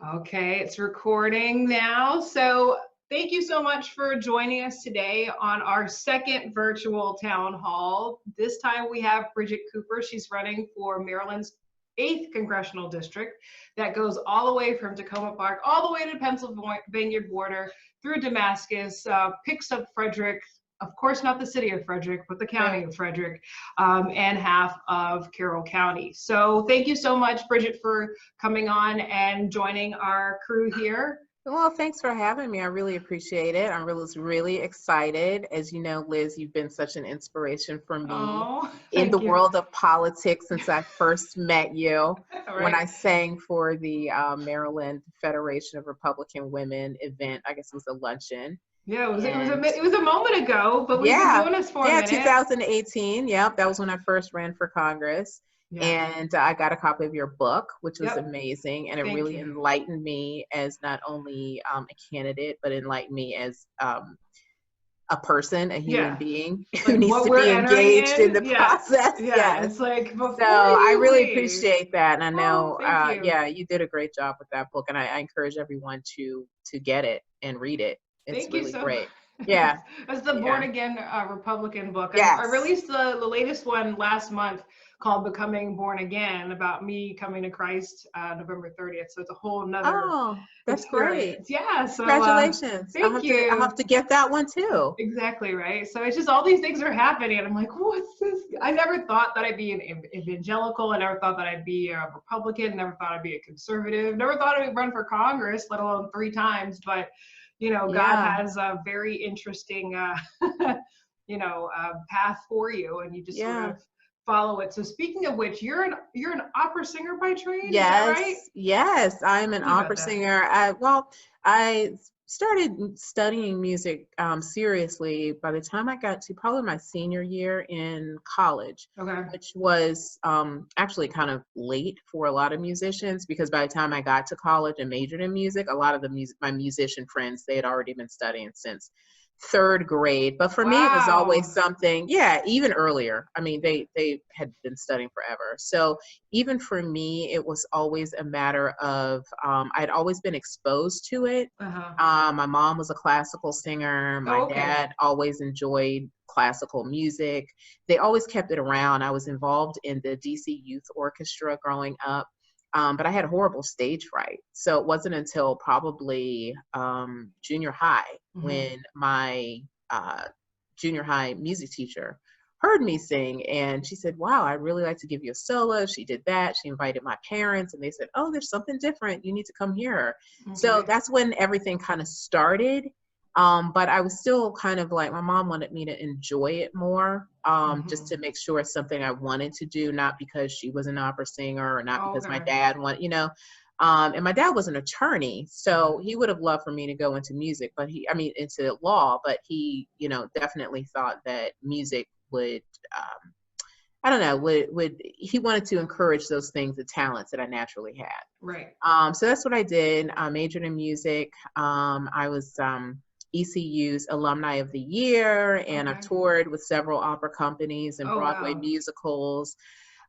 Okay, it's recording now. So thank you so much for joining us today on our second virtual town hall. This time we have Bridgette Cooper. She's running for Maryland's 8th congressional district that goes all the way from Tacoma Park all the way to the Pennsylvania border through Damascus, picks up Frederick, of course not the city of Frederick, but the county of Frederick, and half of Carroll County. So thank you so much, Bridgette, for coming on and joining our crew here. Well, thanks for having me. I really appreciate it. I was really excited. As you know, Liz, you've been such an inspiration for me in the world of politics since I first met you. Right. When I sang for the Maryland Federation of Republican Women event. I guess it was a luncheon. Yeah, it was a moment ago, but we've been doing this for a minute. 2018. Yep, that was when I first ran for Congress. Yeah. And I got a copy of your book, which was amazing. And it really enlightened me as not only a candidate, but enlightened me as a person, a human being who needs to be engaged in the process. Yeah, it's like, so I really appreciate that. And I know, you did a great job with that book. And I encourage everyone to get it and read it. It's really great. Yeah. It's the Born Again Republican book. Yes. I released the latest one last month called Becoming Born Again, about me coming to Christ November 30th. So it's a whole nother that's experience. Great. Yeah. So congratulations. Thank you. I'll have to get that one too. Exactly, right? So it's just all these things are happening and I'm like, what's this? I never thought that I'd be an evangelical. I never thought that I'd be a Republican. Never thought I'd be a conservative. Never thought I'd run for Congress, let alone 3 times. But God has a very interesting, path for you, and you just sort of follow it. So speaking of which, you're an opera singer by trade. Yes, is that right? Yes, I'm an opera singer. I started studying music seriously by the time I got to probably my senior year in college, which was actually kind of late for a lot of musicians, because by the time I got to college and majored in music, a lot of my musician friends, they had already been studying since 3rd grade. But for me, it was always something, even earlier. I mean, they had been studying forever. So even for me, it was always a matter of, I'd always been exposed to it. My mom was a classical singer. My dad always enjoyed classical music. They always kept it around. I was involved in the DC Youth Orchestra growing up. But I had horrible stage fright. So it wasn't until probably junior high when my junior high music teacher heard me sing, and she said, wow, I'd really like to give you a solo. She did that. She invited my parents, and they said, oh, there's something different. You need to come here. So that's when everything kind of started. But I was still kind of like, my mom wanted me to enjoy it more, just to make sure it's something I wanted to do, not because she was an opera singer or not because my dad wanted, and my dad was an attorney, so he would have loved for me to go into music, but into law, but he, definitely thought that music would, he wanted to encourage those things, the talents that I naturally had. Right. So that's what I did. I majored in music. I was, ECU's Alumni of the Year, and I've toured with several opera companies and Broadway musicals.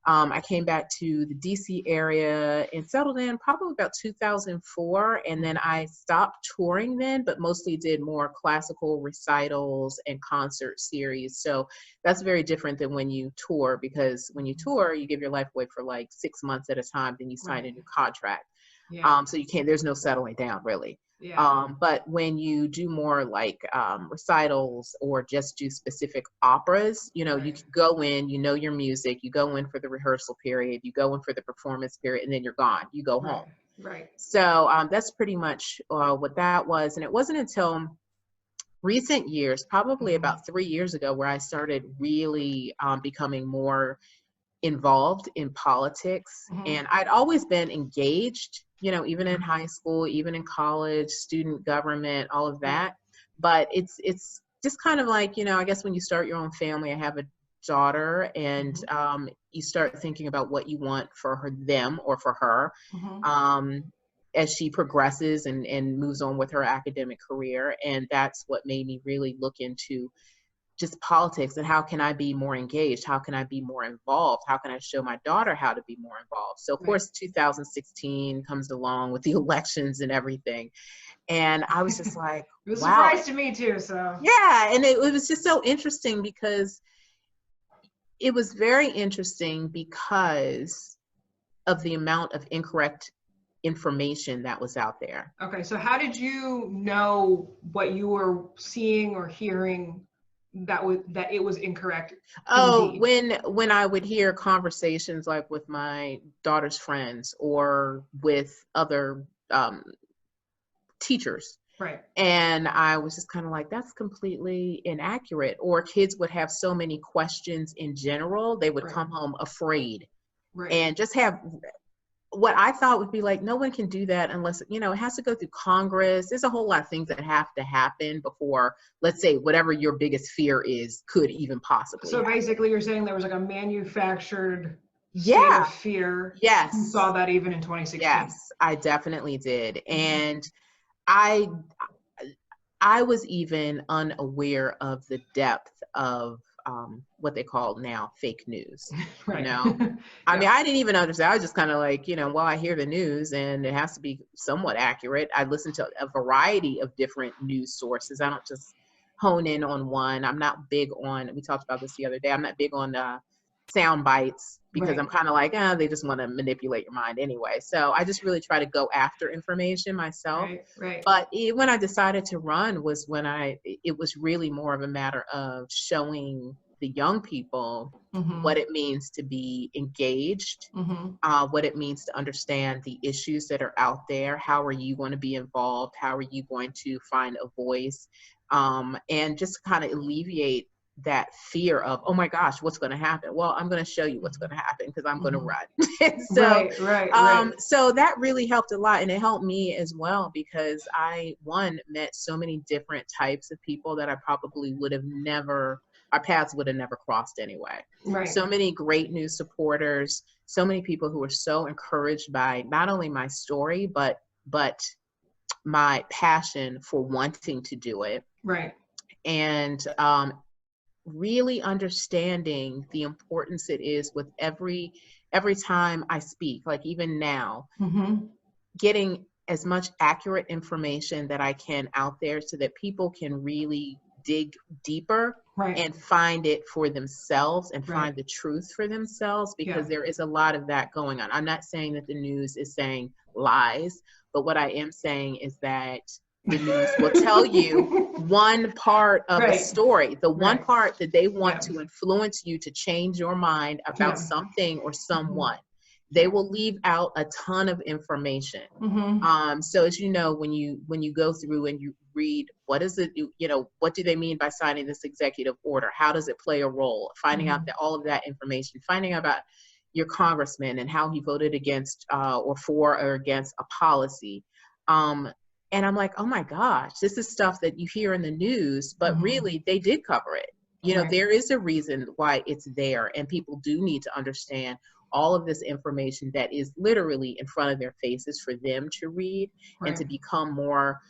I came back to the DC area and settled in probably about 2004, and then I stopped touring then, but mostly did more classical recitals and concert series. So that's very different than when you tour, because when you tour, you give your life away for like 6 months at a time, then you sign a new contract. So you can't, there's no settling down really. But when you do more like recitals or just do specific operas, you can go in, your music, you go in for the rehearsal period, you go in for the performance period, and then you're gone, you go home. Right. So that's pretty much what that was. And it wasn't until recent years, probably about 3 years ago, where I started really becoming more involved in politics. And I'd always been engaged, even in high school, even in college, student government, all of that. But it's just kind of like, I guess when you start your own family, I have a daughter, and you start thinking about what you want for them or for her as she progresses and moves on with her academic career. And that's what made me really look into just politics and how can I be more engaged? How can I be more involved? How can I show my daughter how to be more involved? So of course, 2016 comes along with the elections and everything. And I was just like, it was wow. a surprise to me too. So yeah. And it was just so interesting because it was very interesting because of the amount of incorrect information that was out there. Okay. So how did you know what you were seeing or hearing that it was incorrect? Oh, Indeed. when I would hear conversations like with my daughter's friends or with other teachers. Right. And I was just kind of like, that's completely inaccurate. Or kids would have so many questions in general, they would come home afraid and just have what I thought would be like, no one can do that unless, it has to go through Congress. There's a whole lot of things that have to happen before, let's say, whatever your biggest fear is could even possibly So happen. basically you're saying there was like a manufactured state of fear. Yes. You saw that even in 2016. Yes, I definitely did. And I was even unaware of the depth of what they call now fake news. Right. I mean, I didn't even understand. I was just kind of like, well, I hear the news and it has to be somewhat accurate. I listen to a variety of different news sources. I don't just hone in on one. I'm not big on, we talked about this the other day, I'm not big on sound bites because I'm kind of like, they just want to manipulate your mind anyway. So I just really try to go after information myself. Right. But when I decided to run was when it was really more of a matter of showing the young people what it means to be engaged, what it means to understand the issues that are out there. How are you going to be involved? How are you going to find a voice? And just kind of alleviate that fear of, oh my gosh, what's going to happen? Well, I'm going to show you what's going to happen because I'm going to run. So, so that really helped a lot. And it helped me as well because I, met so many different types of people that I probably would have never, our paths would have never crossed anyway. Right. So many great news supporters, so many people who were so encouraged by not only my story, but my passion for wanting to do it. Right. And really understanding the importance it is with every time I speak, like even now, getting as much accurate information that I can out there so that people can really dig deeper and find it for themselves and find the truth for themselves, because there is a lot of that going on. I'm not saying that the news is saying lies, but what I am saying is that the news will tell you one part of a story, the one part that they want to influence you to change your mind about something or someone. They will leave out a ton of information. So as you know, when you go through and you read, what is it, what do they mean by signing this executive order? How does it play a role? Finding out that all of that information, finding out about your congressman and how he voted against or for or against a policy. And I'm like, oh my gosh, this is stuff that you hear in the news, but really they did cover it. There is a reason why it's there, and people do need to understand all of this information that is literally in front of their faces for them to read and to become more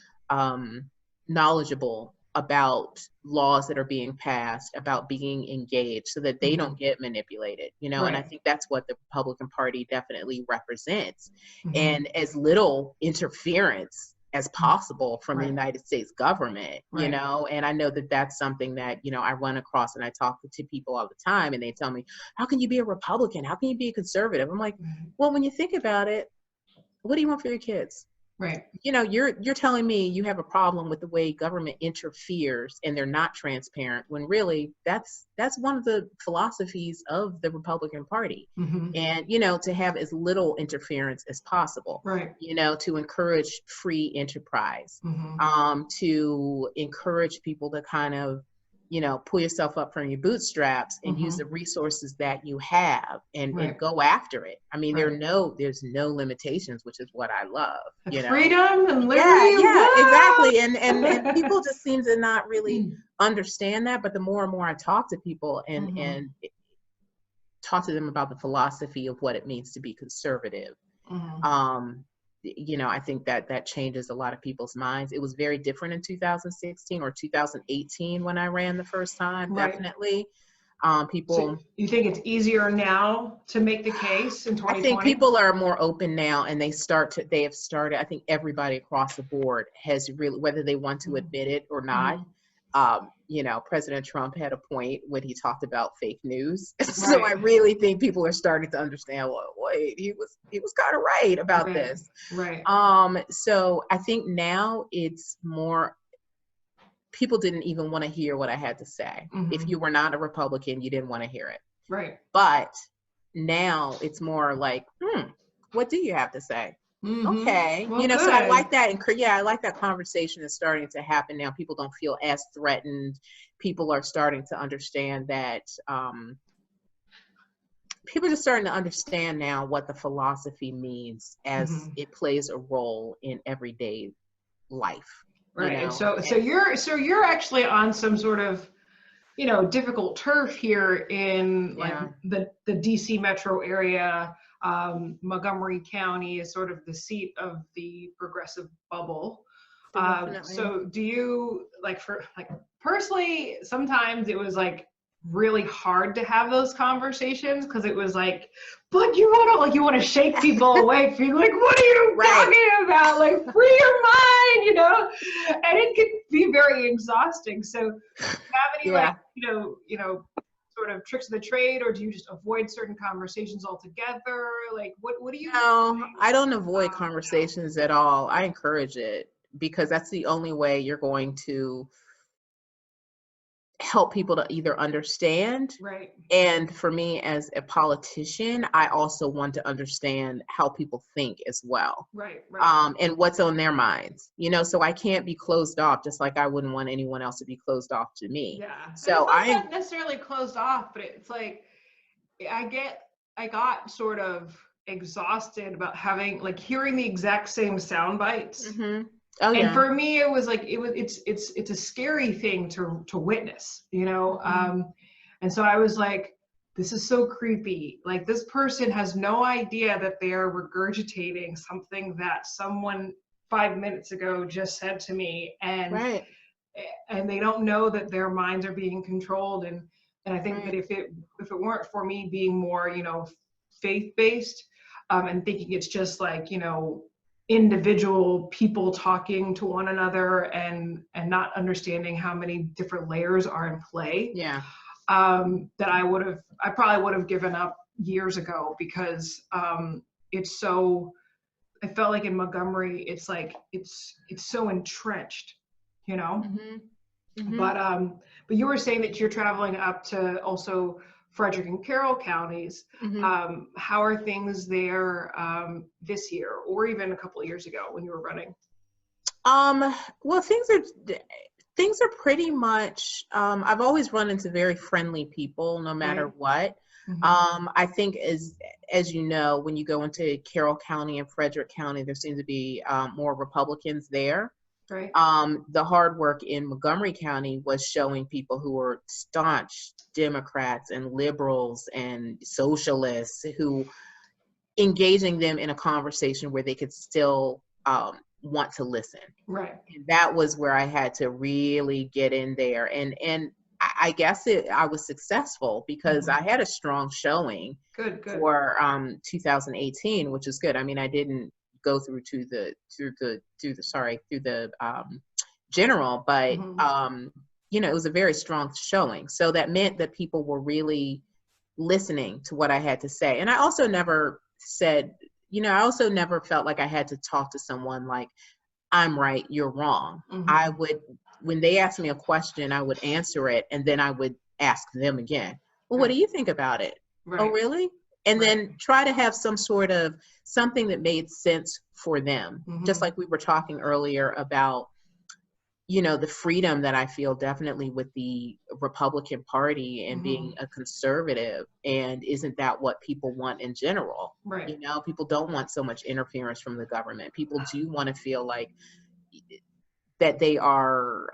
knowledgeable about laws that are being passed, about being engaged, so that they don't get manipulated, and I think that's what the Republican Party definitely represents. And as little interference as possible from the United States government, and I know that that's something that, I run across, and I talk to people all the time, and they tell me, how can you be a Republican? How can you be a conservative? I'm like, well, when you think about it, what do you want for your kids? Right. You're telling me you have a problem with the way government interferes and they're not transparent, when really that's one of the philosophies of the Republican Party. And, to have as little interference as possible, to encourage free enterprise, to encourage people to kind of, pull yourself up from your bootstraps and use the resources that you have and go after it. I mean, there's no limitations, which is what I love. Freedom and liberty. Yeah, exactly. And people just seem to not really understand that. But the more and more I talk to people and talk to them about the philosophy of what it means to be conservative, you know, I think that changes a lot of people's minds. It was very different in 2016 or 2018 when I ran the first time, Right. definitely. People. So you think it's easier now to make the case in 2020? I think people are more open now, and they have started, I think everybody across the board has really, whether they want to admit it or not. You know, President Trump had a point when he talked about fake news. So I really think people are starting to understand, well, wait, he was kind of right about this. Right. So I think now it's more, people didn't even want to hear what I had to say. If you were not a Republican, you didn't want to hear it. Right. But now it's more like, what do you have to say? Okay. Well, you know, good. so I like that. And I like that conversation is starting to happen now. People don't feel as threatened. People are starting to understand that, people are just starting to understand now what the philosophy means as it plays a role in everyday life. Right. You know? And so you're actually on some sort of, you know, difficult turf here in like the DC metro area. Montgomery County is sort of the seat of the progressive bubble. So do you personally, sometimes it was like really hard to have those conversations because it was like, but you want to shake people awake. You're like, what are you talking about? Like, free your mind, you know? And it can be very exhausting. So do you have any sort of tricks of the trade, or do you just avoid certain conversations altogether? Like, what do you? No, I don't avoid conversations at all. I encourage it, because that's the only way you're going to help people to either understand. Right. And for me as a politician, I also want to understand how people think as well. Right. And what's on their minds, you know, so I can't be closed off, just like I wouldn't want anyone else to be closed off to me. Yeah. So it's not necessarily closed off, but it's like, I got sort of exhausted about hearing the exact same sound bites. Oh, yeah. And for me, it was like, it's a scary thing to witness, you know? And so I was like, this is so creepy. Like, this person has no idea that they are regurgitating something that someone 5 minutes ago just said to me. And they don't know that their minds are being controlled. And I think that if it weren't for me being more, you know, faith-based, and thinking it's just like, you know, individual people talking to one another and not understanding how many different layers are in play, that I probably would have given up years ago, because it's so, I felt like in Montgomery, it's like it's so entrenched, you know. But you were saying that you're traveling up to also Frederick and Carroll counties. How are things there this year, or even a couple of years ago when you were running? Well, things are pretty much, I've always run into very friendly people no matter what. I think as you know, when you go into Carroll County and Frederick County, there seems to be more Republicans there. The hard work in Montgomery County was showing people who were staunch Democrats and liberals and socialists, who engaging them in a conversation where they could still want to listen. And that was where I had to really get in there. And I guess I was successful, because I had a strong showing for 2018, which is good. I mean, I didn't go through the general, but you know, it was a very strong showing. So that meant that people were really listening to what I had to say. And I also never said, you know, I also never felt like I had to talk to someone like, I'm right, you're wrong. I would, when they asked me a question, I would answer it, and then I would ask them again, well, what do you think about it? Oh, really? And then try to have some sort of something that made sense for them. Just like we were talking earlier about, you know, the freedom that I feel definitely with the Republican Party and being a conservative. And isn't that what people want in general? You know, people don't want so much interference from the government. People do want to feel like that they are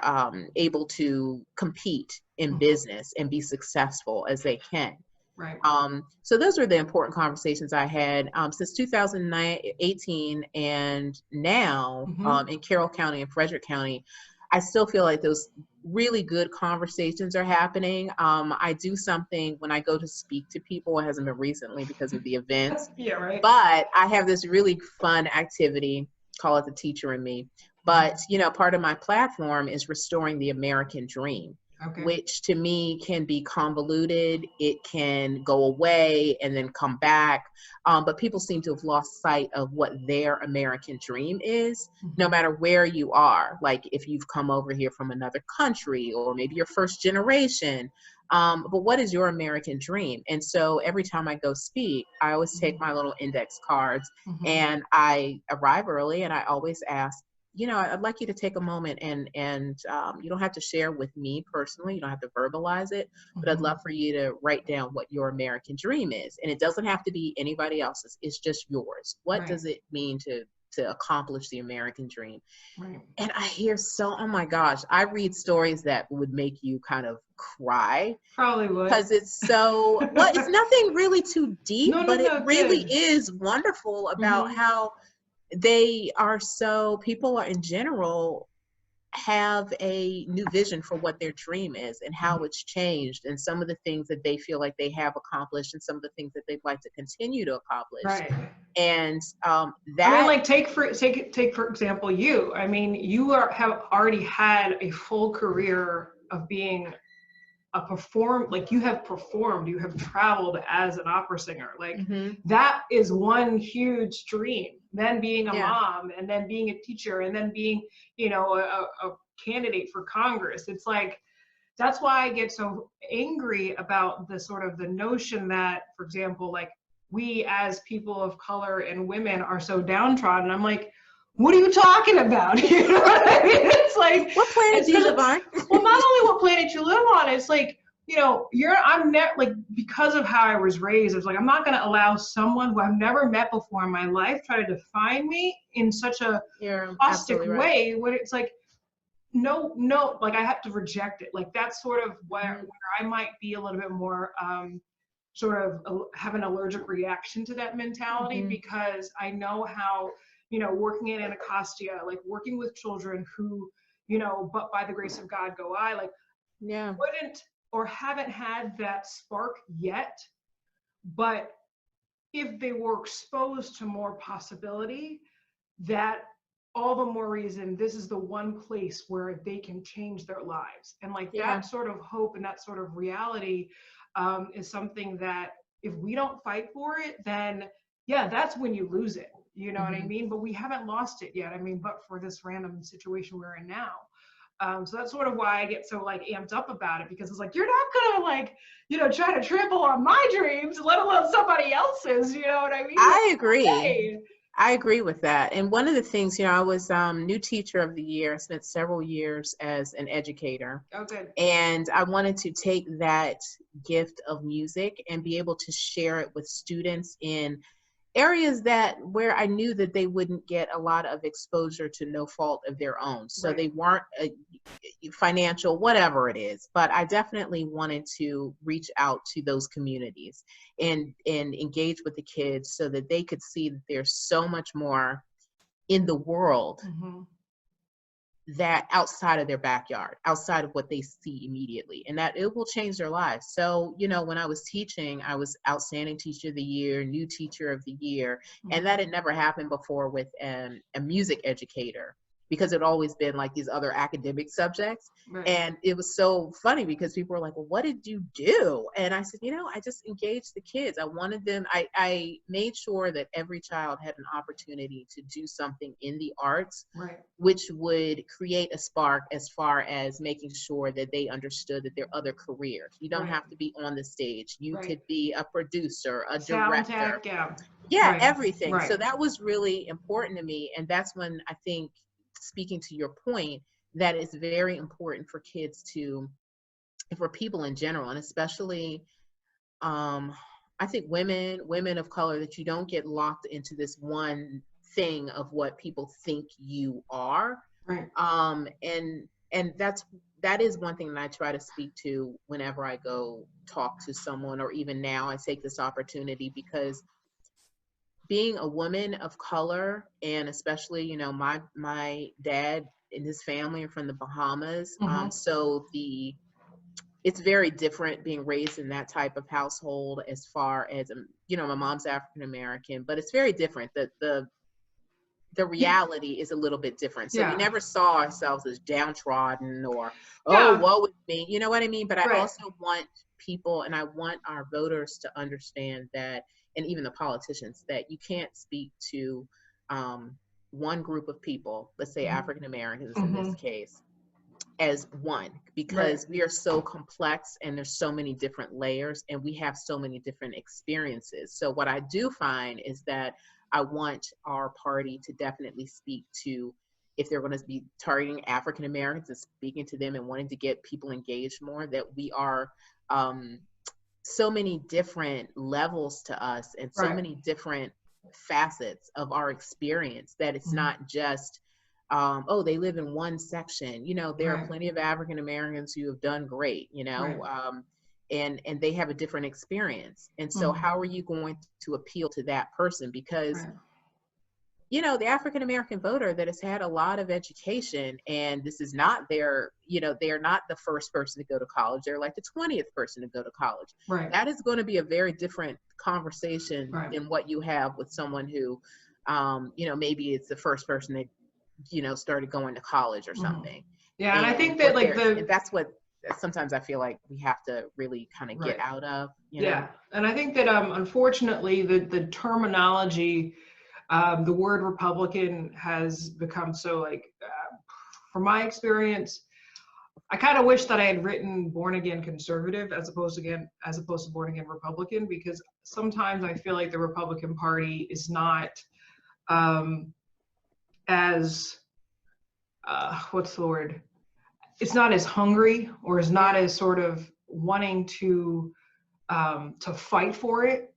able to compete in business and be successful as they can. Right. So those were the important conversations I had since 2018 and now in Carroll County and Frederick County. I still feel like those really good conversations are happening. I do something when I go to speak to people. It hasn't been recently because of the events. Yeah, right. But I have this really fun activity, call it the teacher in me. But, you know, part of my platform is restoring the American dream. Okay. Which to me can be convoluted. It can go away and then come back. But people seem to have lost sight of what their American dream is, no matter where you are. Like if you've come over here from another country or maybe you're first generation. But what is your American dream? And so every time I go speak, I always take my little index cards and I arrive early and I always ask, you know, I'd like you to take a moment and you don't have to share with me personally. You don't have to verbalize it, but I'd love for you to write down what your American dream is. And it doesn't have to be anybody else's. It's just yours. What does it mean to accomplish the American dream? Right. And I hear oh my gosh, I read stories that would make you kind of cry. Probably would. Because it's so, well, it's nothing really too deep, but it really is wonderful about how they are people are in general have a new vision for what their dream is and how it's changed and some of the things that they feel like they have accomplished and some of the things that they'd like to continue to accomplish. Right. And that, I mean, like take for example, you, I mean, you have already had a full career of being you have performed, you have traveled as an opera singer. Like that is one huge dream. Then being a mom and then being a teacher and then being, you know, a candidate for Congress. It's like, that's why I get so angry about the notion that, for example, like we as people of color and women are so downtrodden. I'm like, what are you talking about? You know what I mean? It's like, what planet do you live on? Well, not only what planet you live on, it's like, you know, because of how I was raised, it's like, I'm not going to allow someone who I've never met before in my life try to define me in such a caustic way when it's like, no, like I have to reject it. Like that's sort of where I might be a little bit more, have an allergic reaction to that mentality because I know how, you know, working in Anacostia, like working with children who, you know, but by the grace of God go I, like, wouldn't or haven't had that spark yet. But if they were exposed to more possibility, that all the more reason this is the one place where they can change their lives. And like that sort of hope and that sort of reality is something that if we don't fight for it, then that's when you lose it. You know what I mean? But we haven't lost it yet. I mean, but for this random situation we're in now. So that's sort of why I get so like amped up about it, because it's like, you're not gonna like, you know, try to trample on my dreams, let alone somebody else's, you know what I mean? I agree. Okay. I agree with that. And one of the things, you know, I was new teacher of the year. I spent several years as an educator. Oh, good. And I wanted to take that gift of music and be able to share it with students in areas where I knew that they wouldn't get a lot of exposure to no fault of their own. So they weren't financial, whatever it is, but I definitely wanted to reach out to those communities and engage with the kids so that they could see that there's so much more in the world that outside of their backyard, outside of what they see immediately, and that it will change their lives. So, you know, when I was teaching, I was outstanding teacher of the year, new teacher of the year, and that had never happened before with a music educator, because it had always been like these other academic subjects. Right. And it was so funny because people were like, well, what did you do? And I said, you know, I just engaged the kids. I wanted them, I made sure that every child had an opportunity to do something in the arts, which would create a spark as far as making sure that they understood that there are other careers. You don't have to be on the stage. You could be a producer, a director. Sound tech, everything. So that was really important to me. And that's when I think, speaking to your point, that it's very important for kids for people in general, and especially I think women of color, that you don't get locked into this one thing of what people think you are. Right. And that's that is one thing that I try to speak to whenever I go talk to someone, or even now I take this opportunity, because being a woman of color, and especially, you know, my dad and his family are from the Bahamas. So it's very different being raised in that type of household, as far as, you know, my mom's African American, but it's very different. The reality is a little bit different. So we never saw ourselves as downtrodden or, oh, woe is me. You know what I mean? But I also want people, and I want our voters to understand that, and even the politicians, that you can't speak to one group of people, let's say African Americans in this case, as one, because we are so complex and there's so many different layers and we have so many different experiences. So what I do find is that I want our party to definitely speak to, if they're going to be targeting African Americans and speaking to them and wanting to get people engaged more, that we are so many different levels to us, and so many different facets of our experience, that it's not just oh, they live in one section. You know, there are plenty of African Americans who have done great, you know, and they have a different experience. And so how are you going to appeal to that person? Because, you know, the African American voter that has had a lot of education, and this is not their, you know, they're not the first person to go to college. They're like the 20th person to go to college. That is going to be a very different conversation than what you have with someone who, you know, maybe it's the first person that, you know, started going to college or something. And I think that, like, that's what sometimes I feel like we have to really kind of get out of, you know? And I think that unfortunately the terminology, the word Republican has become so, like, from my experience, I kind of wish that I had written born again conservative as opposed to born again Republican, because sometimes I feel like the Republican Party is not as what's the word? It's not as hungry, or is not as sort of wanting to fight for it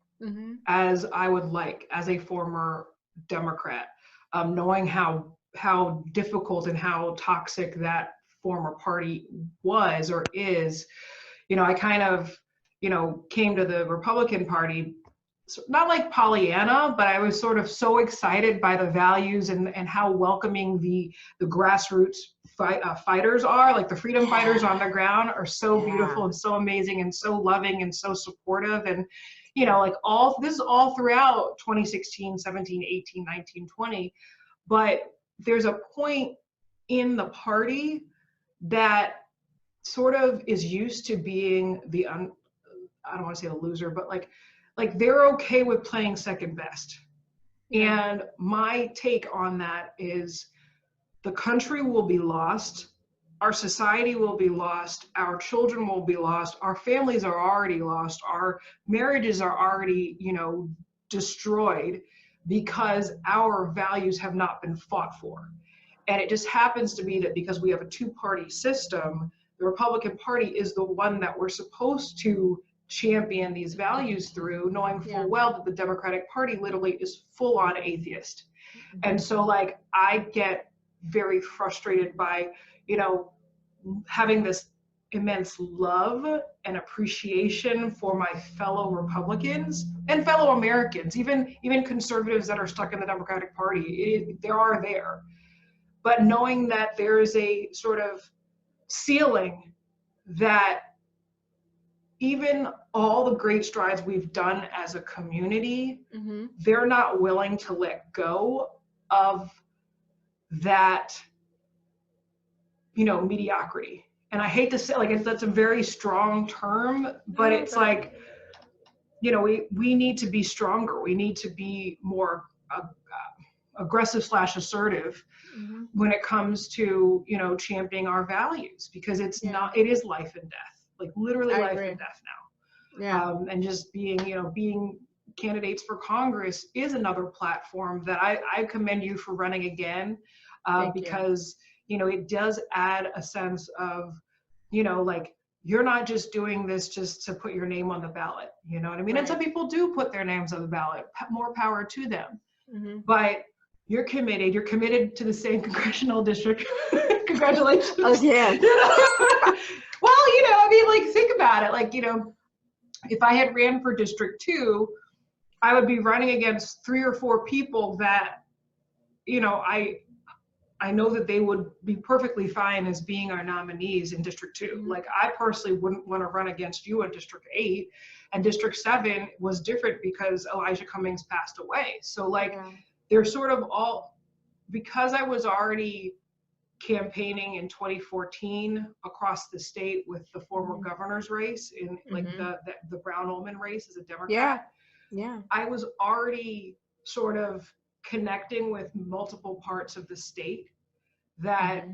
as I would like, as a former Democrat, knowing how difficult and how toxic that former party was or is. You know, I kind of, you know, came to the Republican Party, not like Pollyanna, but I was sort of so excited by the values and how welcoming the grassroots fighters are. Like, the freedom fighters on the ground are so beautiful and so amazing and so loving and so supportive. And, you know, like, this is all throughout 2016, 17, 18, 19, 20. But there's a point in the party that sort of is used to being I don't want to say the loser, but like they're okay with playing second best. And my take on that is, the country will be lost, our society will be lost, our children will be lost, our families are already lost, our marriages are already, you know, destroyed, because our values have not been fought for. And it just happens to be that because we have a two-party system, the Republican Party is the one that we're supposed to champion these values through, knowing full well that the Democratic Party literally is full-on atheist. And so, like, I get very frustrated by, you know, having this immense love and appreciation for my fellow Republicans and fellow Americans, even conservatives that are stuck in the Democratic Party. They are there. But knowing that there is a sort of ceiling, that even all the great strides we've done as a community, they're not willing to let go of that, you know, mediocrity. And I hate to say, like, that's a very strong term, but it's like, you know, we need to be stronger. We need to be more aggressive / assertive when it comes to, you know, championing our values, because it's not, it is life and death. Like, literally life and death now. And just being candidates for Congress is another platform that I commend you for running again, because you know, it does add a sense of, you know, like, you're not just doing this just to put your name on the ballot, you know what I mean? And some people do put their names on the ballot, more power to them. But, you're committed to the same congressional district. Congratulations. Oh, yeah. Well, I mean, like, think about it. Like, if I had ran for District 2, I would be running against 3 or 4 people that, I know that they would be perfectly fine as being our nominees in District 2. Mm-hmm. Like, I personally wouldn't want to run against you in District 8, and District 7 was different because Elijah Cummings passed away. So, like, they're sort of all, because I was already campaigning in 2014 across the state with the former governor's race in like the Brown-Ullman race as a Democrat. Yeah. I was already sort of connecting with multiple parts of the state that,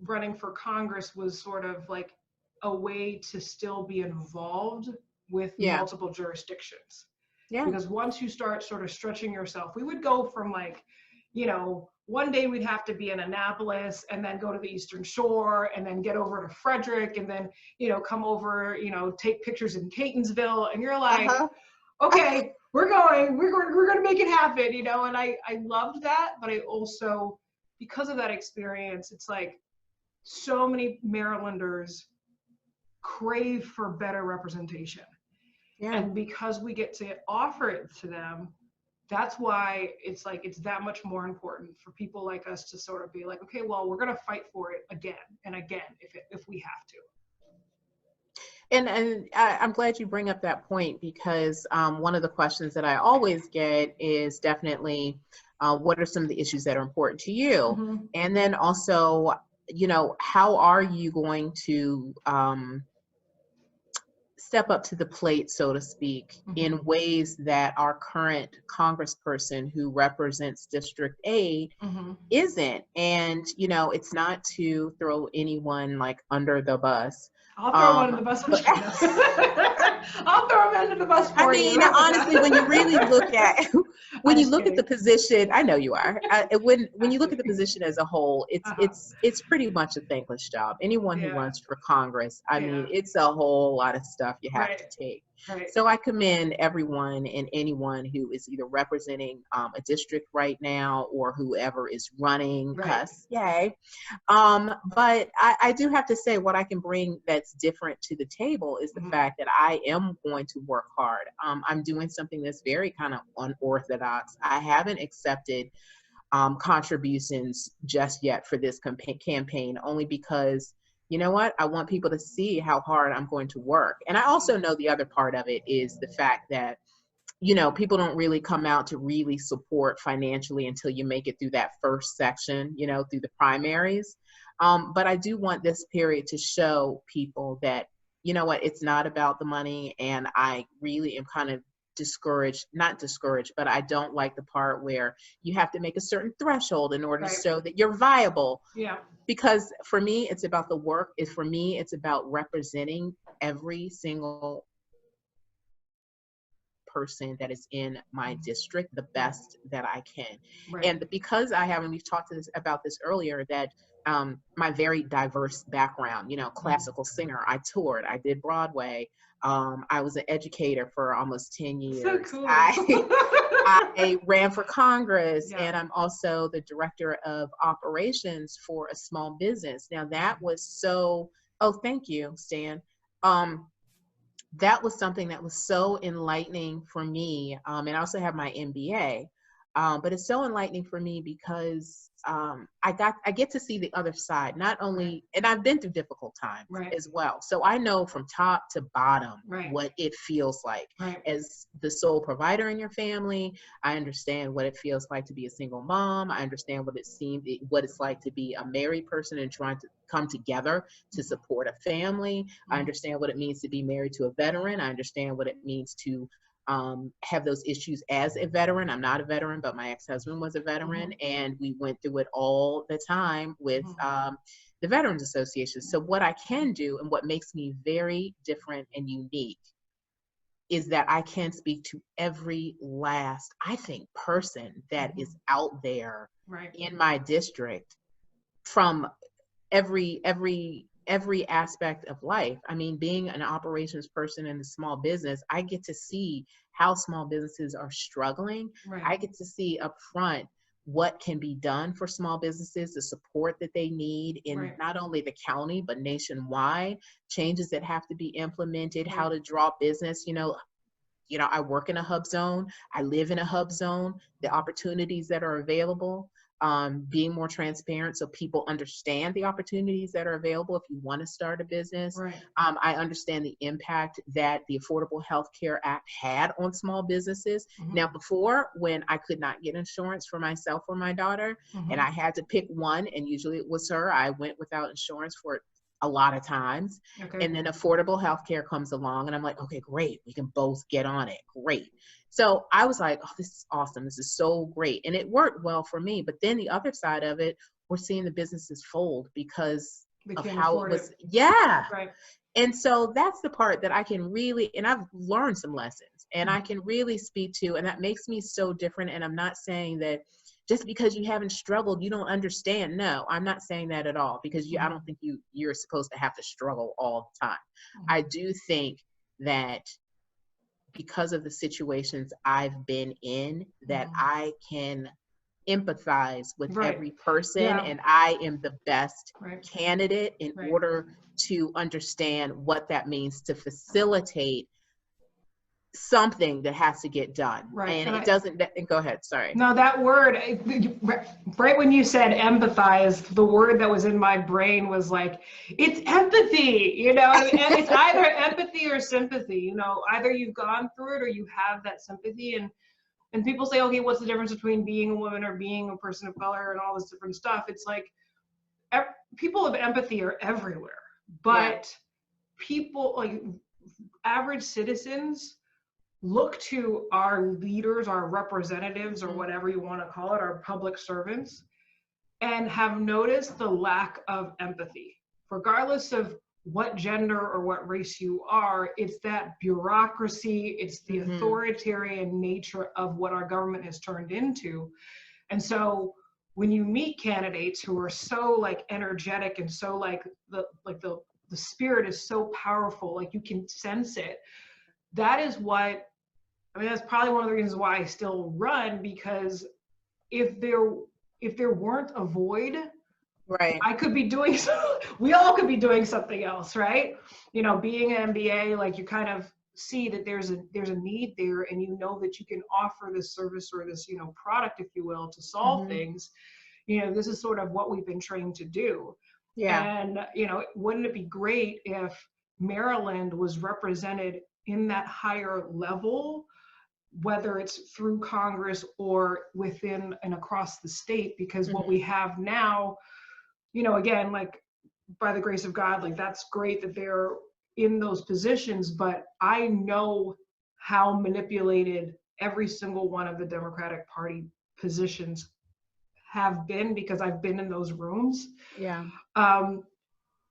running for Congress was sort of like a way to still be involved with multiple jurisdictions. Yeah. Because once you start sort of stretching yourself, we would go from like, one day we'd have to be in Annapolis and then go to the Eastern Shore and then get over to Frederick and then, come over, take pictures in Catonsville. And you're like, okay, we're going to make it happen, and I loved that. But I also, because of that experience, it's like so many Marylanders crave for better representation. Yeah. And because we get to offer it to them, that's why it's like, it's that much more important for people like us to sort of be like, okay, well, we're going to fight for it again and again if we have to. And I'm glad you bring up that point, because one of the questions that I always get is definitely, what are some of the issues that are important to you? Mm-hmm. And then also, how are you going to step up to the plate, so to speak, in ways that our current congressperson who represents District 8 isn't? And, it's not to throw anyone like under the bus. I'll throw one under the bus. I'll throw him under the bus for you. I mean, honestly, when you really look at at the position, I know you are. When you look at the position as a whole, it's pretty much a thankless job. Anyone who runs for Congress, I mean, it's a whole lot of stuff you have to take. Right. So I commend everyone and anyone who is either representing a district right now or whoever is running us. Yay. But I do have to say, what I can bring that's different to the table is the fact that I am going to work hard. I'm doing something that's very kind of unorthodox. I haven't accepted contributions just yet for this campaign, only because, you know what, I want people to see how hard I'm going to work. And I also know the other part of it is the fact that, people don't really come out to really support financially until you make it through that first section, through the primaries. But I do want this period to show people that, it's not about the money. And I really am kind of not discouraged, but I don't like the part where you have to make a certain threshold in order to show that you're viable. Yeah. Because for me, it's about the work. For me, it's about representing every single person that is in my district the best that I can. Right. And because we've talked about this earlier, that my very diverse background, classical singer, I toured, I did Broadway. I was an educator for almost 10 years. So cool. I ran for Congress, and I'm also the director of operations for a small business. Now that was thank you, Stan. That was something that was so enlightening for me. And I also have my MBA. But it's so enlightening for me because I get to see the other side, not only, and I've been through difficult times as well. So I know from top to bottom what it feels like as the sole provider in your family. I understand what it feels like to be a single mom. I understand what it's like to be a married person and trying to come together to support a family. I understand what it means to be married to a veteran. I understand what it means to have those issues as a veteran. I'm not a veteran, but my ex-husband was a veteran, and we went through it all the time with the Veterans Association. So what I can do, and what makes me very different and unique, is that I can speak to every last, I think, person that is out there in my district, from every aspect of life. I mean, being an operations person in a small business, I get to see how small businesses are struggling. I get to see up front what can be done for small businesses, the support that they need in not only the county, but nationwide, changes that have to be implemented, how to draw business. I work in a hub zone. I live in a hub zone, the opportunities that are available, being more transparent so people understand the opportunities that are available if you want to start a business. I understand the impact that the Affordable Health Care Act had on small businesses. Now, before, when I could not get insurance for myself or my daughter, and I had to pick one, and usually it was her, I went without insurance for a lot of times. And then affordable health care comes along and I'm like, okay, great. We can both get on it. Great. So I was like, oh, this is awesome. This is so great. And it worked well for me. But then the other side of it, we're seeing the businesses fold because of how it was. And so that's the part that I can really, and I've learned some lessons and I can really speak to, and that makes me so different. And I'm not saying that just because you haven't struggled, you don't understand. No, I'm not saying that at all, because I don't think you're supposed to have to struggle all the time. I do think that because of the situations I've been in, that I can empathize with every person, and I am the best candidate in order to understand what that means to facilitate something that has to get done. And it doesn't, and go ahead, sorry. No, that word, right when you said empathize, the word that was in my brain was like, it's empathy, and it's either empathy or sympathy, either you've gone through it or you have that sympathy. And people say, okay, what's the difference between being a woman or being a person of color and all this different stuff? It's like, people of empathy are everywhere, but people, like average citizens, look to our leaders, our representatives, or whatever you want to call it, our public servants, and have noticed the lack of empathy. Regardless of what gender or what race you are, it's that bureaucracy, it's the authoritarian nature of what our government has turned into. And so when you meet candidates who are so like energetic and so like the spirit is so powerful, like you can sense it, that is what, that's probably one of the reasons why I still run, because if there weren't a void, I could be doing we all could be doing something else, right? Being an MBA, like you kind of see that there's a need there, and that you can offer this service or this product, if you will, to solve things. This is sort of what we've been trained to do. And wouldn't it be great if Maryland was represented in that higher level, whether it's through Congress or within and across the state? Because what we have now, again, like by the grace of God, like that's great that they're in those positions, but I know how manipulated every single one of the Democratic Party positions have been, because I've been in those rooms.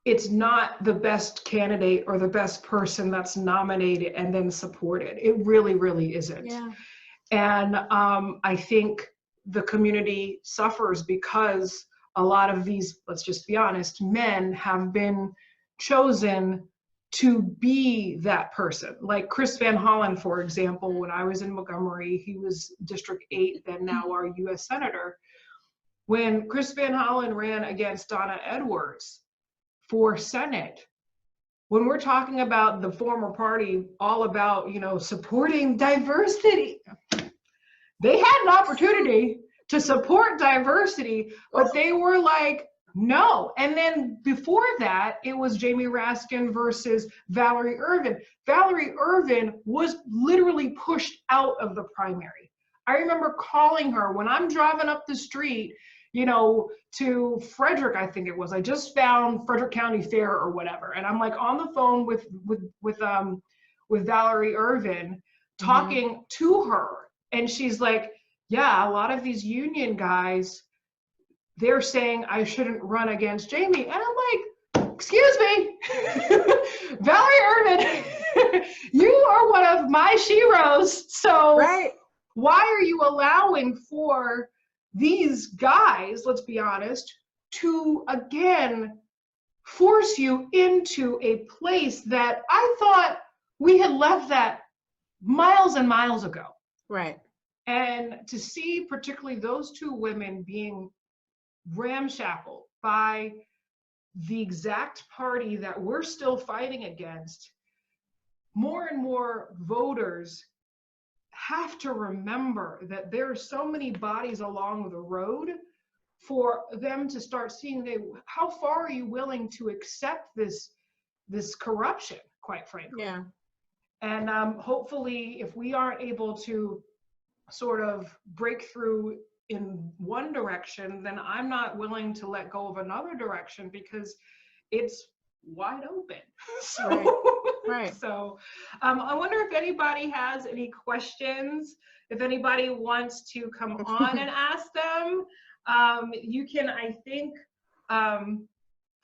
It's not the best candidate or the best person that's nominated and then supported. It really, really isn't. And I think the community suffers because a lot of these, let's just be honest, men have been chosen to be that person. Like Chris Van Hollen, for example, when I was in Montgomery, he was District 8, then now our US Senator. When Chris Van Hollen ran against Donna Edwards for Senate, when we're talking about the former party all about, supporting diversity, they had an opportunity to support diversity, but they were like, no. And then before that, it was Jamie Raskin versus Valerie Irvin. Valerie Irvin was literally pushed out of the primary. I remember calling her when I'm driving up the street, to Frederick, I think it was. I just found Frederick County Fair or whatever, and I'm like on the phone with Valerie Irvin, talking to her, and she's like, yeah, a lot of these union guys, they're saying I shouldn't run against Jamie. And I'm like, excuse me, Valerie Irvin, you are one of my sheroes. So why are you allowing for these guys, let's be honest, to again force you into a place that I thought we had left that miles and miles ago? And to see particularly those two women being ramshackled by the exact party that we're still fighting against, more and more voters have to remember that there are so many bodies along the road for them to start seeing how far are you willing to accept this corruption, quite frankly. Yeah. And hopefully, if we aren't able to sort of break through in one direction, then I'm not willing to let go of another direction, because it's wide open. Right. So I wonder if anybody has any questions, if anybody wants to come on and ask them. You can, I think,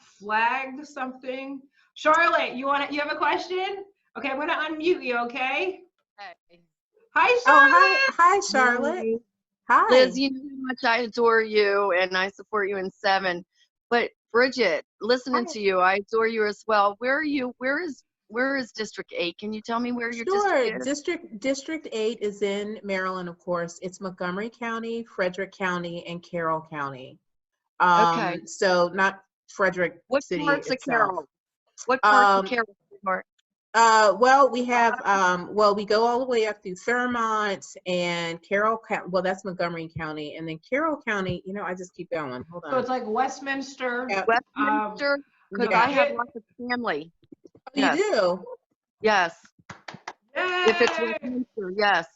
flag something. Charlotte, you have a question? Okay, I'm going to unmute you, okay? Hey. Hi, Charlotte. Oh, hi, Charlotte. Hi. Liz, you know how much I adore you and I support you in 7. But Bridgette, listening to you, I adore you as well. Where are you? Where is District 8? Can you tell me where your district is? District 8 is in Maryland, of course. It's Montgomery County, Frederick County, and Carroll County. Okay. So not Frederick What City parts itself. of Carroll? What parts of Carroll? Well, we have, we go all the way up through Thurmont and Carroll, well, that's Montgomery County. And then Carroll County, I just keep going. Hold on. So it's like Westminster. Yep. Westminster? Because I have lots of family. Oh, yes. You do? Yes. Yay! If it's Westminster, yes.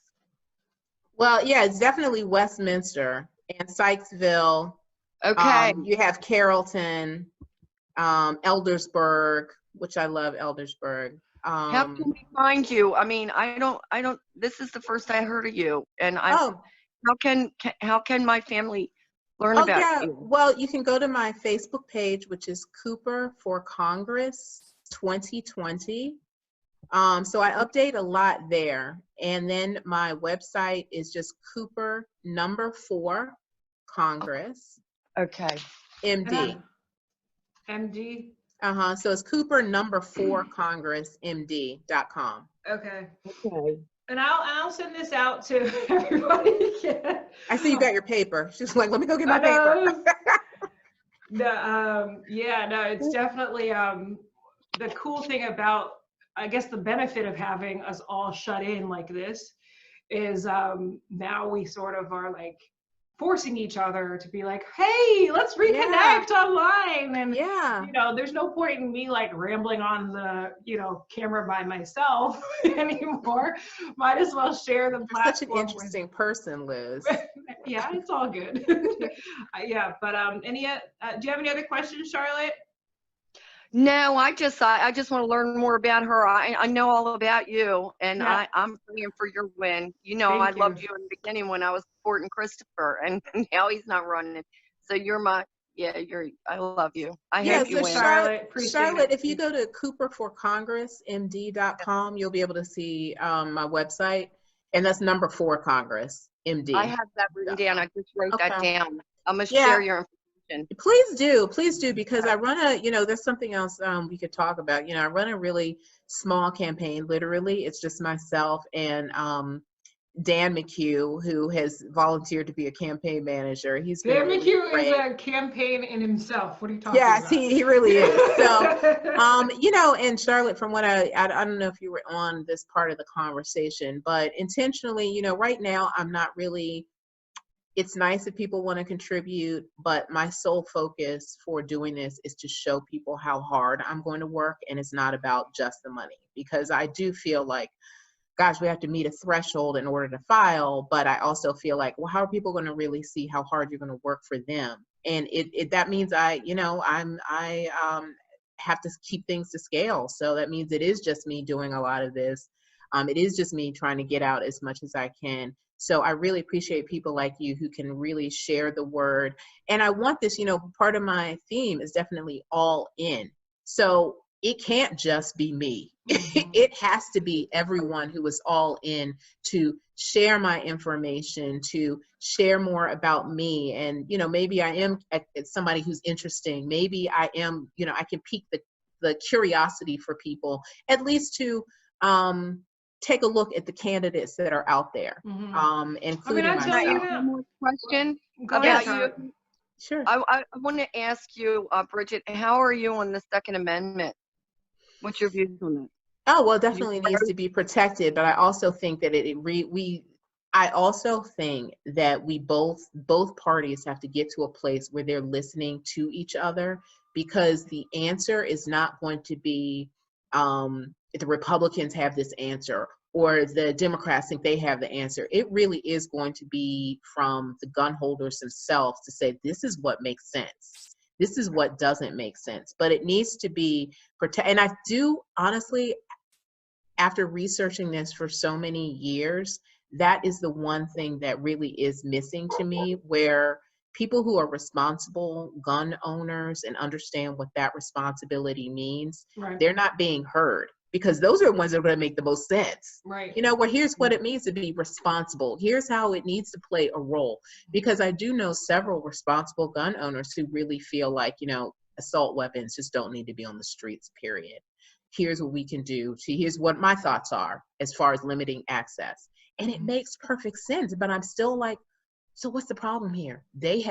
Well, yeah, it's definitely Westminster and Sykesville. Okay. You have Carrollton, Eldersburg, which I love Eldersburg. How can we find you? I mean, I don't, this is the first I heard of you. And how can my family learn about you? Well, you can go to my Facebook page, which is Cooper for Congress 2020. So I update a lot there. And then my website is just Cooper 4 Congress. Okay. MD. MD. So it's Cooper 4 Congress MD.com. Okay. Okay. And I'll send this out to everybody again. I see you got your paper. She's like, let me go get my paper. It's definitely the cool thing about, I guess, the benefit of having us all shut in like this is now we sort of are like forcing each other to be like, hey, let's reconnect online. And there's no point in me like rambling on the camera by myself anymore. Might as well share the platform. You're such an interesting person, Liz. Yeah, it's all good. But do you have any other questions, Charlotte? No, I just want to learn more about her. I know all about you, and I'm praying for your win. I loved you in the beginning when I was supporting Christopher, and now he's not running. So I love you. I hope you win. Charlotte, if you go to CooperForCongressMD.com, you'll be able to see my website, and that's 4 Congress MD. I have that written down. I just wrote that down. I'm gonna share your information. Please do, because I run there's something else we could talk about. I run a really small campaign. Literally, it's just myself and Dan McHugh, who has volunteered to be a campampign manager. Dan McHugh is a campaign in himself. What are you talking about? Yes, he really is. So, and Charlotte, from what I don't know if you were on this part of the conversation, but intentionally, right now I'm not really. It's nice if people want to contribute, but my sole focus for doing this is to show people how hard I'm going to work, and it's not about just the money, because I do feel like, gosh, we have to meet a threshold in order to file, but I also feel like, well, how are people going to really see how hard you're going to work for them? And that means I have to keep things to scale. So that means it is just me doing a lot of this. It is just me trying to get out as much as I can. So I really appreciate people like you who can really share the word. And I want this, part of my theme is definitely all in. So it can't just be me. It has to be everyone who is all in to share my information, to share more about me. And, maybe I am somebody who's interesting. Maybe I am, I can pique the curiosity for people, at least to, take a look at the candidates that are out there, including I tell you myself. One more question Go about ahead, you. Sure. I want to ask you, Bridgette, how are you on the Second Amendment? What's your views on that? Oh, well, it definitely needs to be protected, but I also think that I also think that we both parties have to get to a place where they're listening to each other, because the answer is not going to be if the Republicans have this answer or the Democrats think they have the answer. It really is going to be from the gun holders themselves to say, this is what makes sense. This is what doesn't make sense. But it needs to be protected. And I do, honestly, after researching this for so many years, that is the one thing that really is missing to me, where people who are responsible gun owners and understand what that responsibility means, they're not being heard, because those are the ones that are going to make the most sense. Right. You know, well, here's what it means to be responsible. Here's how it needs to play a role. Because I do know several responsible gun owners who really feel like, you know, assault weapons just don't need to be on the streets, period. Here's what we can do. Here's what my thoughts are as far as limiting access. And it makes perfect sense, but I'm still like, so what's the problem here? They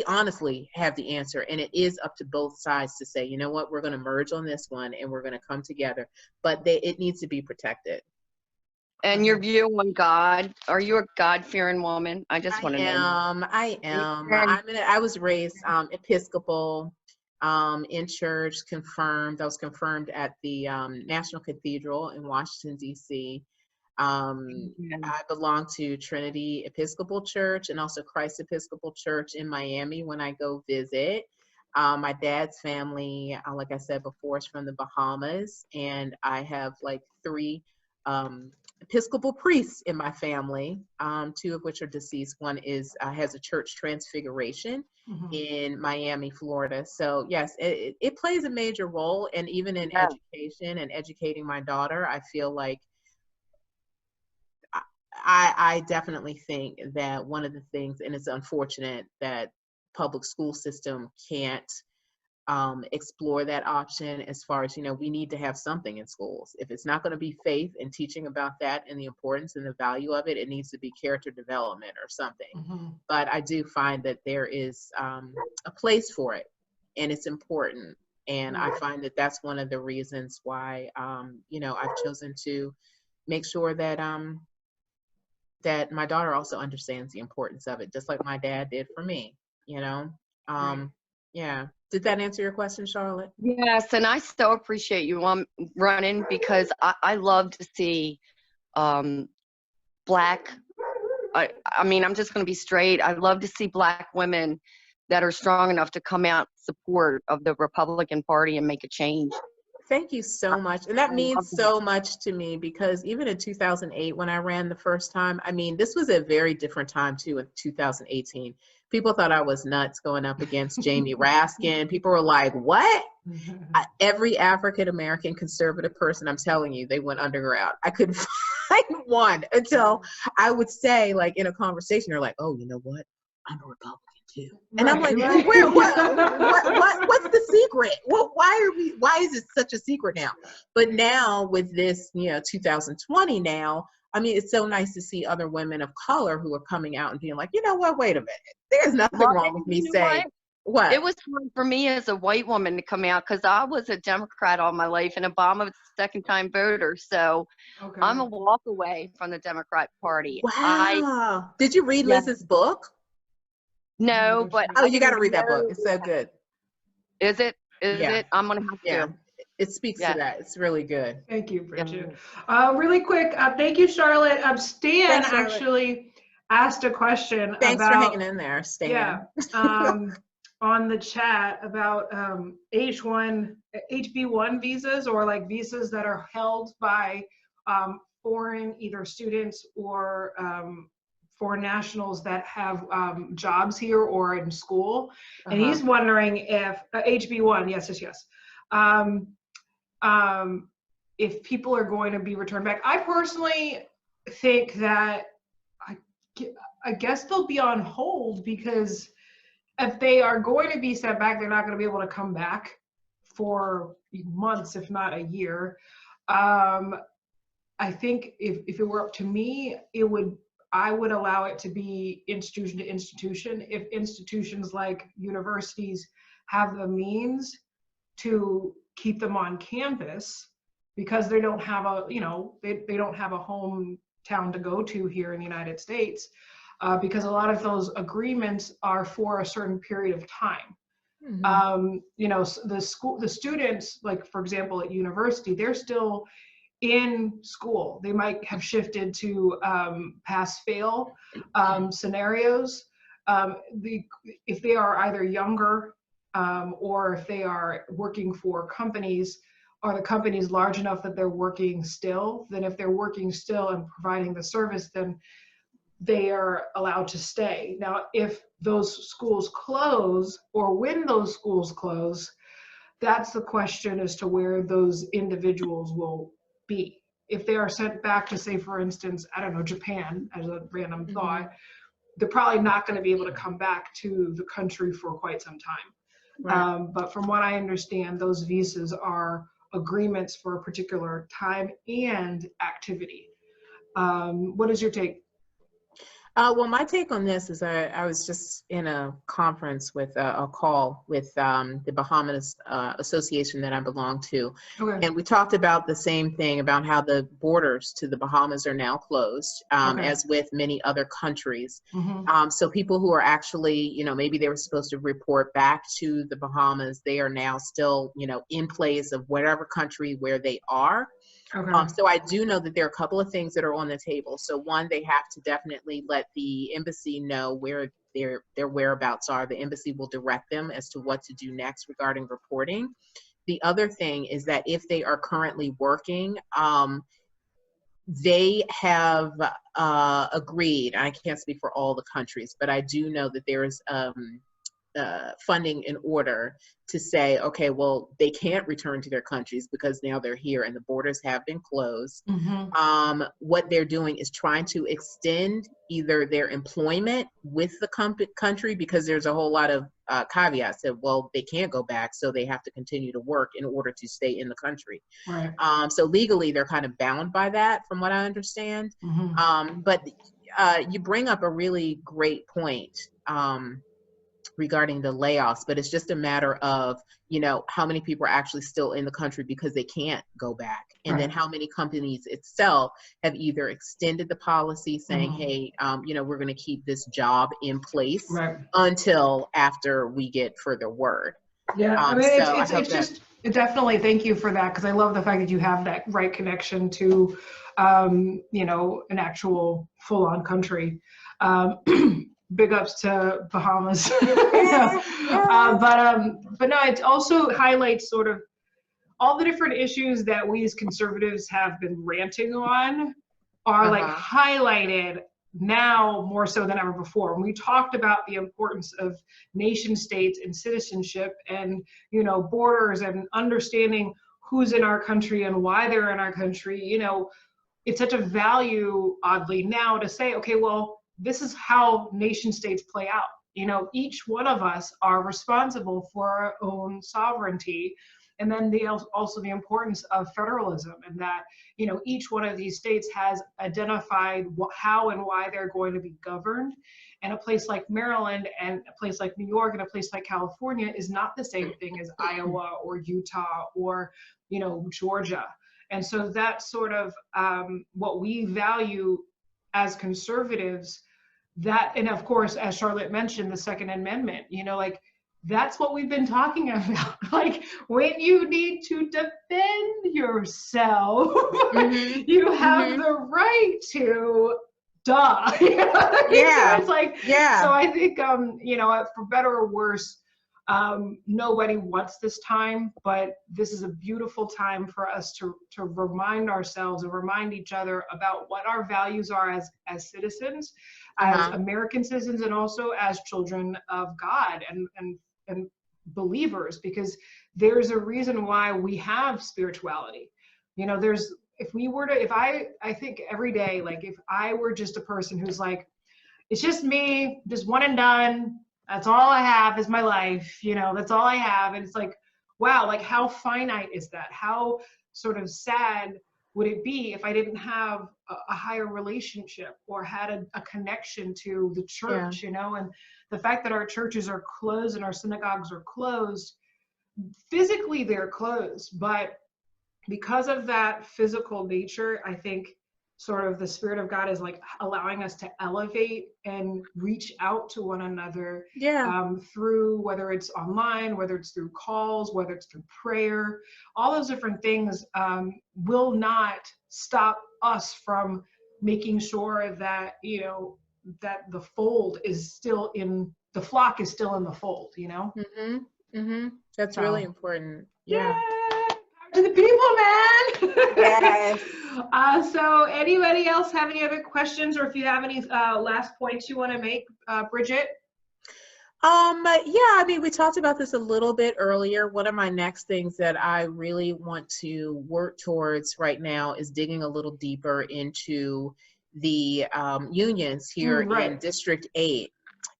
honestly have the answer, and it is up to both sides to say, you know what, we're going to merge on this one and we're going to come together, but it needs to be protected. And your view on God? Are you a God-fearing woman? I just want to know. I am. I was raised Episcopal, in church, confirmed. I was confirmed at the National Cathedral in Washington, D.C. I belong to Trinity Episcopal Church and also Christ Episcopal Church in Miami when I go visit. My dad's family, like I said before, is from the Bahamas, and I have like 3 Episcopal priests in my family, 2 of which are deceased. One has a church transfiguration in Miami, Florida. So yes, it plays a major role, and even in education and educating my daughter, I feel like I definitely think that one of the things, and it's unfortunate that public school system can't explore that option, as far as, you know, we need to have something in schools. If it's not going to be faith and teaching about that and the importance and the value of it, it needs to be character development or something. But I do find that there is a place for it, and it's important. And I find that that's one of the reasons why, you know, I've chosen to make sure that that my daughter also understands the importance of it, just like my dad did for me, you know? Yeah. Did that answer your question, Charlotte? Yes, and I so appreciate you running, because I love to see Black, I mean, I'm just going to be straight. I love to see Black women that are strong enough to come out in support of the Republican Party and make a change. Thank you so much. And that means so much to me, because even in 2008, when I ran the first time, I mean, this was a very different time too in 2018. People thought I was nuts going up against Jamie Raskin. People were like, what? Every African-American conservative person, I'm telling you, they went underground. I couldn't find one until I would say, like, in a conversation, they're like, oh, you know what? I'm a Republican too. And I'm like, what's the secret? Why is it such a secret now? But now with this, you know, 2020 now, I mean, it's so nice to see other women of color who are coming out and being like, you know what, wait a minute. There's nothing wrong with me saying what? It was hard for me as a white woman to come out, because I was a Democrat all my life, and Obama was a second-time voter. So I'm a walk away from the Democrat Party. Wow. Did you read Liz's book? No, but you got to read that book. It's so good. Is it? Is it? I'm gonna have to. It speaks to that. It's really good. Thank you, Bridgette. Really quick, thank you, Charlotte. Stan actually asked a question. Thanks for hanging in there, Stan. Yeah. On the chat about HB1 visas, or like visas that are held by foreign either students or foreign nationals that have jobs here or in school. And he's wondering if HB1, yes. If people are going to be returned back. I personally think that I guess they'll be on hold, because if they are going to be sent back, they're not going to be able to come back for months, if not a year. I think if it were up to me, I would allow it to be institution to institution. If institutions like universities have the means to keep them on campus because they don't have a, they don't have a hometown to go to here in the United States, because a lot of those agreements are for a certain period of time. The students, like for example at university, they're still in school. They might have shifted to pass-fail scenarios. If they are either younger or if they are working for companies, are the companies large enough that they're working still? Then if they're working still and providing the service, then they are allowed to stay. Now, if those schools close or when those schools close, that's the question as to where those individuals will be. If they are sent back to, say, for instance, I don't know, Japan, as a random thought, they're probably not going to be able to come back to the country for quite some time. Right. But from what I understand, those visas are agreements for a particular time and activity. What is your take? Well, my take on this is I was just in a conference with a call with the Bahamas association that I belong to. Okay. And we talked about the same thing, about how the borders to the Bahamas are now closed, as with many other countries. So people who are actually, maybe they were supposed to report back to the Bahamas, they are now still, in place of whatever country where they are. Okay. So I do know that there are a couple of things that are on the table. So one, they have to definitely let the embassy know where their whereabouts are. The embassy will direct them as to what to do next regarding reporting. The other thing is that if they are currently working, they have agreed, I can't speak for all the countries, but I do know that there is funding in order to say, okay, well, they can't return to their countries because now they're here and the borders have been closed. What they're doing is trying to extend either their employment with the country, because there's a whole lot of caveats that, well, they can't go back, so they have to continue to work in order to stay in the country. Right. So legally, they're kind of bound by that, from what I understand. But you bring up a really great point regarding the layoffs, but it's just a matter of, how many people are actually still in the country because they can't go back. And then how many companies itself have either extended the policy saying, hey, we're going to keep this job in place until after we get further word. Yeah, I mean, it's definitely, thank you for that, because I love the fact that you have that right connection to, an actual full-on country. Big ups to Bahamas. But no, it also highlights sort of all the different issues that we as conservatives have been ranting on are like highlighted now more so than ever before. When we talked about the importance of nation states and citizenship and, borders and understanding who's in our country and why they're in our country, it's such a value, oddly, now to say, okay, well, this is how nation states play out. Each one of us are responsible for our own sovereignty. And then also the importance of federalism, and that, each one of these states has identified how and why they're going to be governed. And a place like Maryland and a place like New York and a place like California is not the same thing as Iowa or Utah or, Georgia. And so that's sort of what we value as conservatives. That, and of course, as Charlotte mentioned, the Second Amendment, that's what we've been talking about. Like, when you need to defend yourself, you have the right to, duh. Yeah. It's like, so I think, for better or worse, nobody wants this time, but this is a beautiful time for us to remind ourselves and remind each other about what our values are as citizens, as American citizens, and also as children of God and believers, because there's a reason why we have spirituality. I think every day, like, if I were just a person who's like, it's just me, just one and done, that's all I have is my life, that's all I have. And it's like, wow, like, how finite is that? How sort of sad would it be if I didn't have a higher relationship or had a connection to the church, you know? And the fact that our churches are closed and our synagogues are closed, physically they're closed, but because of that physical nature, I think sort of the Spirit of God is like allowing us to elevate and reach out to one another through, whether it's online, whether it's through calls, whether it's through prayer, all those different things will not stop us from making sure that, you know, that the fold is still in, the flock is still in the fold, you know? That's really important. Yeah. To the people, man. Yes. So anybody else have any other questions, or if you have any last points you want to make, Bridgette? Yeah, I mean, we talked about this a little bit earlier. One of my next things that I really want to work towards right now is digging a little deeper into the unions here in District 8.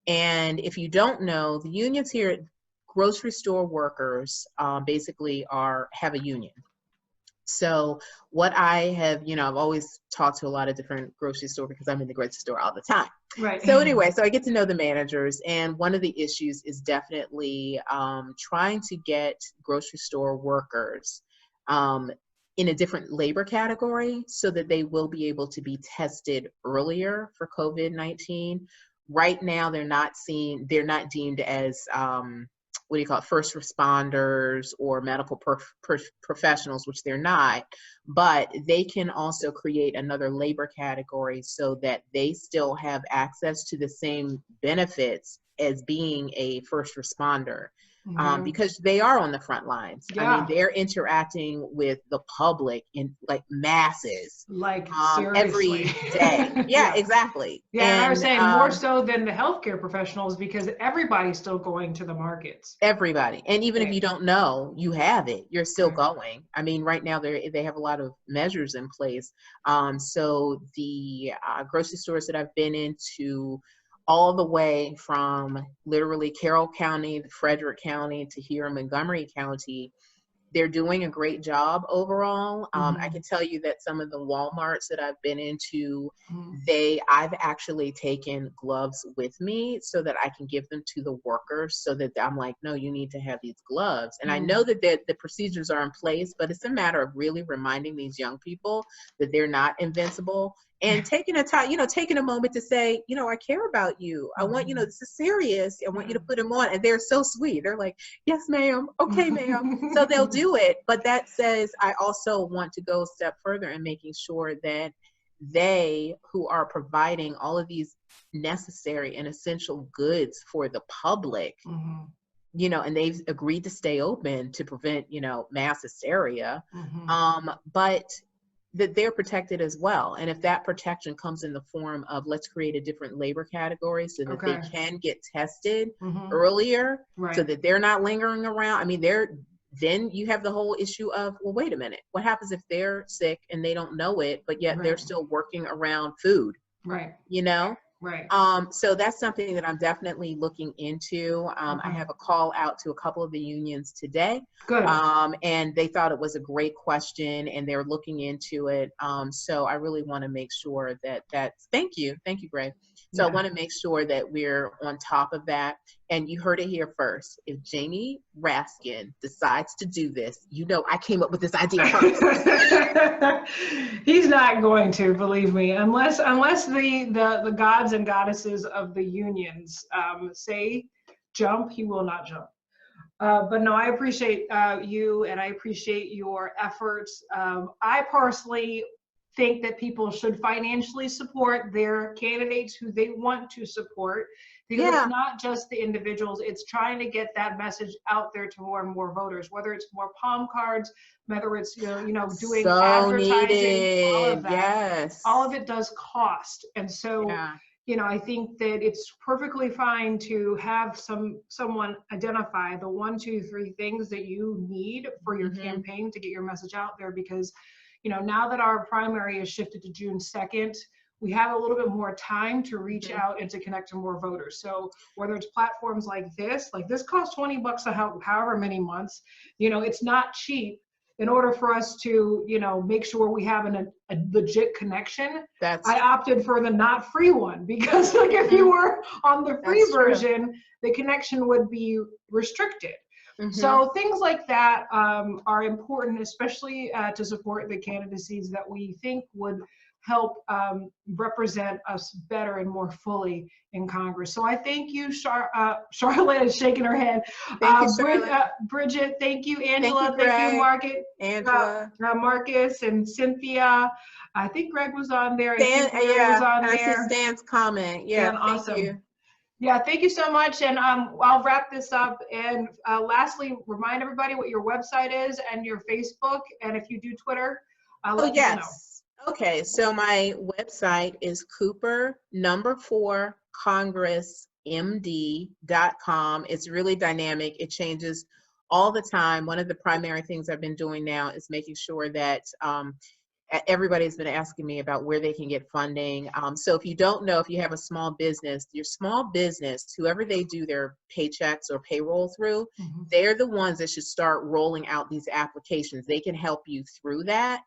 And if you don't know, the unions here at grocery store workers basically have a union. So what I have, you know, I've always talked to a lot of different grocery stores because I'm in the grocery store all the time. Right. So anyway, so I get to know the managers, and one of the issues is definitely trying to get grocery store workers in a different labor category so that they will be able to be tested earlier for COVID-19. Right now, they're not deemed as what do you call it, first responders or medical professionals, which they're not, but they can also create another labor category so that they still have access to the same benefits as being a first responder. Because they are on the front lines. Yeah. I mean, they're interacting with the public in like masses, like every seriously. day. Yeah, exactly. Yeah, and I was saying more so than the healthcare professionals, because everybody's still going to the markets. Everybody, and even if you don't know you have it, you're still going. I mean, right now they have a lot of measures in place. So the grocery stores that I've been into, all the way from literally Carroll County, Frederick County, to here in Montgomery County, they're doing a great job overall. I can tell you that some of the Walmarts that I've been into, I've actually taken gloves with me so that I can give them to the workers, so that I'm like, no, you need to have these gloves. And I know that the procedures are in place, but it's a matter of really reminding these young people that they're not invincible. And taking a moment to say, you know, I care about you. I want, you know, this is serious. I want you to put them on. And they're so sweet. They're like, yes, ma'am. Okay, ma'am. So they'll do it. But that says, I also want to go a step further in making sure that they, who are providing all of these necessary and essential goods for the public, you know, and they've agreed to stay open to prevent, you know, mass hysteria. But that they're protected as well. And if that protection comes in the form of, let's create a different labor category so that they can get tested earlier, so that they're not lingering around. I mean, then you have the whole issue of, well, wait a minute, what happens if they're sick and they don't know it, but yet they're still working around food, you know? So that's something that I'm definitely looking into. I have a call out to a couple of the unions today. And they thought it was a great question and they're looking into it. So I really want to make sure thank you, Greg. So I want to make sure that we're on top of that. And you heard it here first. If Jamie Raskin decides to do this, you know, I came up with this idea first. He's not going to, believe me, unless the gods and goddesses of the unions say jump, he will not jump. But no, I appreciate you, and I appreciate your efforts. I personally think that people should financially support their candidates who they want to support, because it's not just the individuals, it's trying to get that message out there to more and more voters, whether it's more palm cards, whether it's, you know, doing so advertising, needed. all of that. All of it does cost. And so, you know, I think that it's perfectly fine to have someone identify the 1, 2, 3 things that you need for your campaign to get your message out there, because, you know, now that our primary is shifted to June 2nd, we have a little bit more time to reach out and to connect to more voters. So whether it's platforms like this costs $20 however many months, you know, it's not cheap in order for us to, make sure we have a legit connection, I That's opted for the not free one, because like if you were on the free That's true. version, the connection would be restricted. Mhm. So things like that are important, especially to support the candidacies that we think would help represent us better and more fully in Congress. So I thank you, Charlotte is shaking her head. Thank you, Charlotte. Bridgette, thank you, Angela, Thank you, Margaret, Angela. Marcus, and Cynthia. I think Greg was on there. Stan, was on I there. see Stan's comment. Yeah, And thank awesome. you. Yeah, thank you so much. And I'll wrap this up. And lastly, remind everybody what your website is and your Facebook. And if you do Twitter, let people know. Okay, so my website is Cooper4congressmd.com. It's really dynamic. It changes all the time. One of the primary things I've been doing now is making sure that everybody's been asking me about where they can get funding. So if you don't know, if you have a small business, your small business, whoever they do their paychecks or payroll through, they're the ones that should start rolling out these applications. They can help you through that.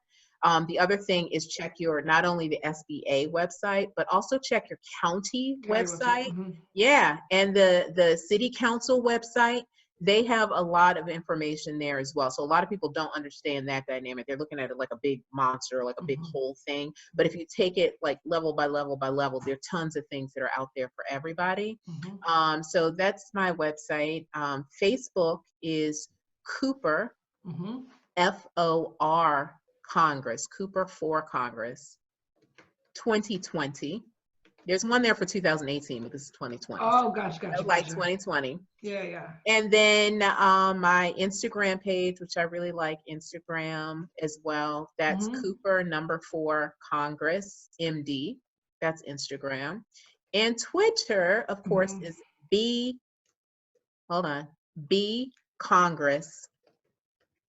The other thing is check your, not only the SBA website, but also check your county website. Yeah, and the city council website. They have a lot of information there as well. So a lot of people don't understand that dynamic. They're looking at it like a big monster, like a big whole thing. But if you take it like level by level by level, there are tons of things that are out there for everybody. So that's my website. Facebook is Cooper, F-O-R Congress, Cooper for Congress 2020. There's one there for 2018, but this is 2020. Oh, gosh. Like 2020. Yeah. And then my Instagram page, which I really like Instagram as well. That's Cooper #4 Congress MD. That's Instagram. And Twitter, of course, is B Congress.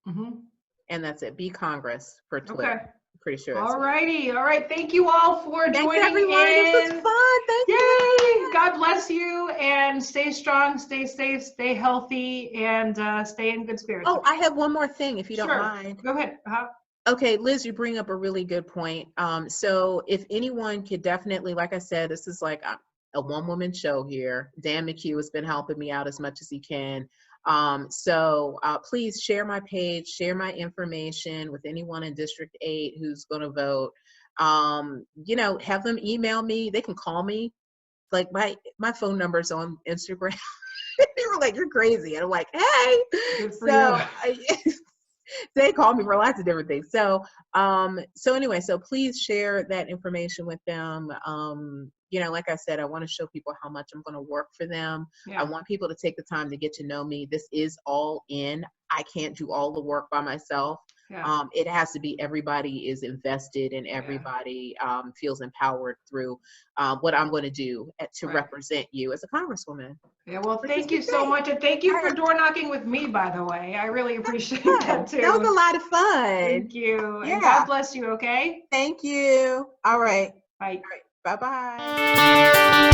And that's it, B Congress for Twitter. Okay. Pretty sure. All righty. All right. Thank you all for joining everyone. in. This was fun. Thank you. you. God bless you, and stay strong, stay safe, stay healthy, and stay in good spirits. Oh, I have one more thing, if you don't mind. Go ahead. Okay, Liz, you bring up a really good point. So if anyone could definitely, like I said, this is like a one-woman show here. Dan McHugh has been helping me out as much as he can. So please share my page, share my information with anyone in District 8 who's going to vote. Have them email me. They can call me. Like my phone number's on Instagram. They were like, "You're crazy," and I'm like, "Hey." They call me for lots of different things. So anyway, so please share that information with them. Like I said, I want to show people how much I'm going to work for them. I want people to take the time to get to know me. This is all in. I can't do all the work by myself. It has to be everybody is invested and everybody feels empowered through what I'm going to do to represent you as a congresswoman. Yeah, well, thank you so much. And thank you for door knocking with me, by the way. I really appreciate that too. That was a lot of fun. Thank you. And God bless you, okay? Thank you. All right. Bye. Bye-bye.